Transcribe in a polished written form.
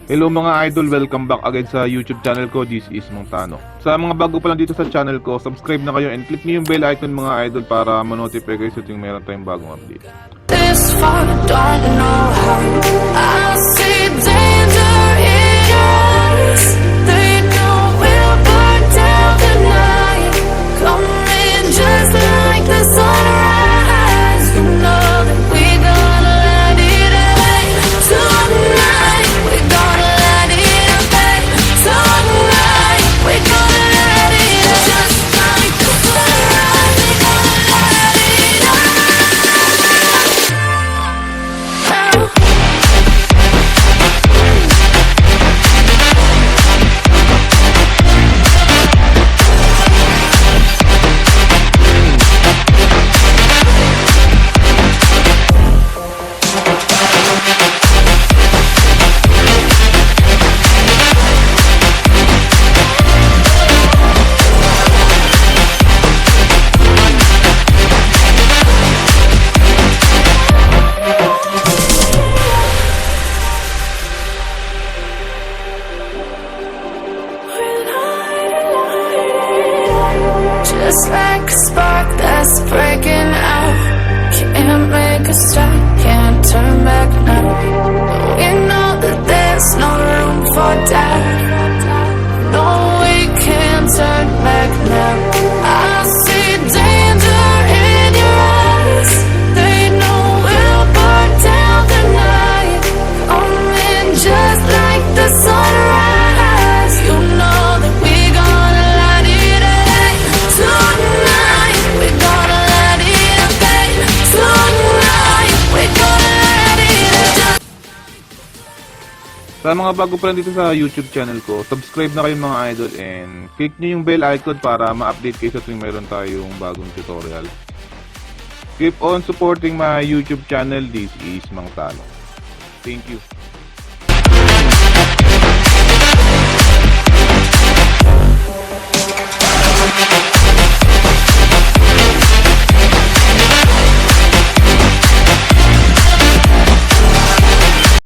Hello mga idol, welcome back again sa YouTube channel ko. This is Mang Tano. Sa mga bago pa lang dito sa channel ko, subscribe na kayo and click niyo yung bell icon mga idol para ma-notify kayo sa tuwing meron tayong bagong update. This far, don't know how. I see danger in your eyes. They know we'll burn down the night. Coming just like the sunrise. You know that we gonna let it away tonight. We gonna let it away tonight. We gonna let it away just like the sunrise. We gonna let it away. Just like a spark that's breaking out. Can't make a stop, can't turn back now. We know that there's no room for doubt. No, we can't turn back now. I see danger in your eyes. They know we'll burn down the night. Coming just like the sunrise. You know that we gonna let it away tonight. We gonna let it away tonight. We gonna let it away. Sa mga bago pa lang dito sa YouTube channel ko, subscribe na kayo mga idol and click nyo yung bell icon para ma-update kayo sa tuwing meron tayong bagong tutorial. Keep on supporting my YouTube channel. This is Mang Tano. Thank you.